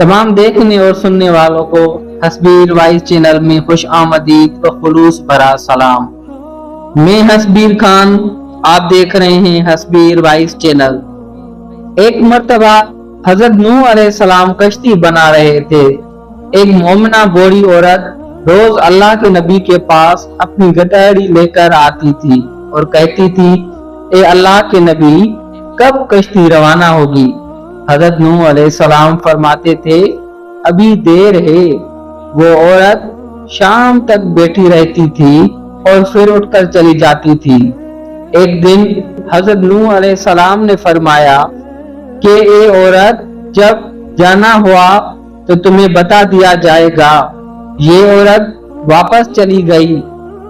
तमाम देखने और सुनने वालों को हसबीर वाइस चैनल में खुश आमदीद व खुलूस भरा सलाम। मैं हसबीर खान, आप देख रहे हैं हसबीर वाइस चैनल। एक मर्तबा हजरत नूह अलैहिस्सलाम कश्ती बना रहे थे। एक मोमिना बूढ़ी औरत रोज अल्लाह के नबी के पास अपनी गटारी लेकर आती थी और कहती थी, ए अल्लाह के नबी, कब कश्ती रवाना होगी? हजरत नूह अलैहिस्सलाम फरमाते थे, अभी देर है। वो औरत शाम तक बैठी रहती थी और फिर उठकर चली जाती थी। एक दिन हजरत नूह अलैहिस्सलाम ने फरमाया कि ए औरत, जब जाना हुआ तो तुम्हें बता दिया जाएगा। ये औरत वापस चली गई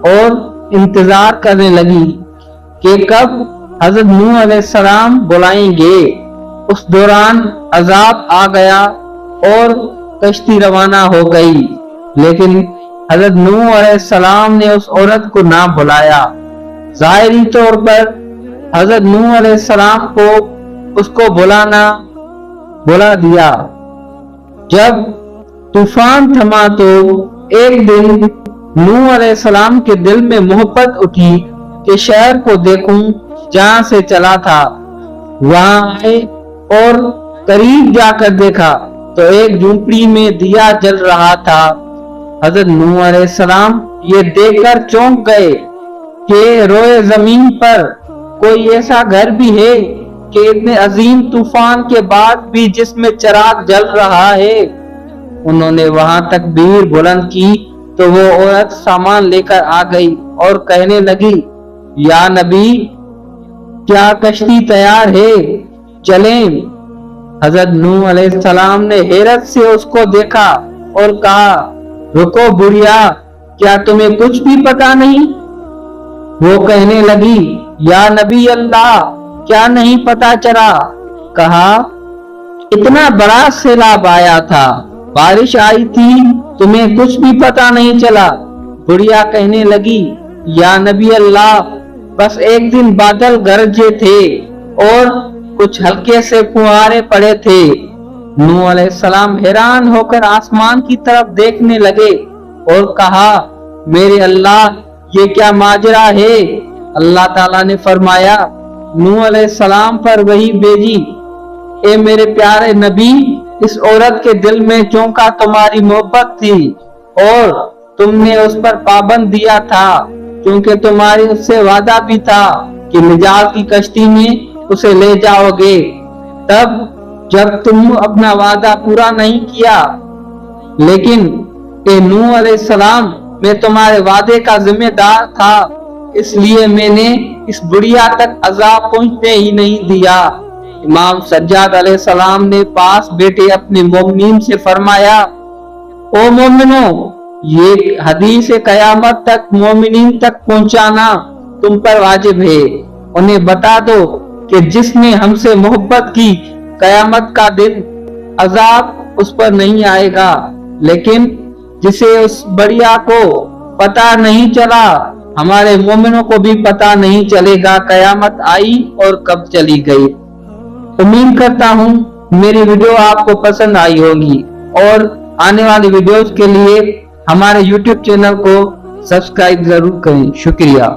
और इंतजार करने लगी कि कब हजरत नूह अलैहिस्सलाम बुलाएंगे। उस दौरान अजाब आ गया और कश्ती रवाना हो गई, लेकिन हजरत नूह अलैहिस्सलाम ने उस औरत को ना बुलाया। ज़ाहिरी तौर पर हजरत नूह अलैहिस्सलाम को उसको बुला दिया। जब तूफान थमा तो एक दिन नूह अलैहिस्सलाम के दिल में मोहब्बत उठी कि शहर को देखूं जहां से चला था। वहां आए और करीब जाकर देखा तो एक झोपड़ी में दिया जल रहा था। हजरत नूह अलैहिस्सलाम ये देखकर चौंक गए कि रोए जमीन पर कोई ऐसा घर भी है कि इतने अजीम तूफान के बाद भी जिसमें चिराग जल रहा है। उन्होंने वहां तकबीर बुलंद की तो वो औरत सामान लेकर आ गई और कहने लगी, या नबी, क्या कश्ती तैयार है? चलें। हजरत नूह अलैहिस्सलाम ने हैरत से उसको देखा और कहा, रुको बुढ़िया, क्या तुम्हें कुछ भी पता नहीं? वो कहने लगी, या नबी अल्लाह, क्या नहीं पता चला? कहा, इतना बड़ा सैलाब आया था, बारिश आई थी, तुम्हें कुछ भी पता नहीं चला? बुढ़िया कहने लगी, या नबी अल्लाह, बस एक दिन बादल गरजे थे और कुछ हल्के से फुहारे पड़े थे। नूह अलैहिस्सलाम हैरान होकर आसमान की तरफ देखने लगे और कहा, मेरे अल्लाह, ये क्या माजरा है? अल्लाह ताला ने फरमाया, नूह अलैहिस्सलाम पर वही भेजी, ए मेरे प्यारे नबी, इस औरत के दिल में चौंका तुम्हारी मोहब्बत थी और तुमने उस पर पाबंद दिया था, क्योंकि तुम्हारी उससे वादा भी था कि निजात की कश्ती में उसे ले जाओगे। तब जब तुम अपना वादा पूरा नहीं किया, लेकिन ए नूह अलैहिस्सलाम, मैं तुम्हारे वादे का जिम्मेदार था, इसलिए मैंने इस बुढ़िया तक अजाब पहुंचने ही नहीं दिया। इमाम सज्जाद अलैहिस्सलाम ने पास बैठे अपने मोमिनीन से फरमाया, ओ मोमिनो, ये हदीस कयामत तक मोमिनीन तक पहुंचाना तुम पर वाजिब है। उन्हें बता दो कि जिसने हमसे मोहब्बत की, कयामत का दिन अजाब उस पर नहीं आएगा, लेकिन जिसे उस बढ़िया को पता नहीं चला, हमारे मोमिनों को भी पता नहीं चलेगा कयामत आई और कब चली गई। उम्मीद करता हूँ मेरी वीडियो आपको पसंद आई होगी और आने वाली वीडियोस के लिए हमारे YouTube चैनल को सब्सक्राइब जरूर करें। शुक्रिया।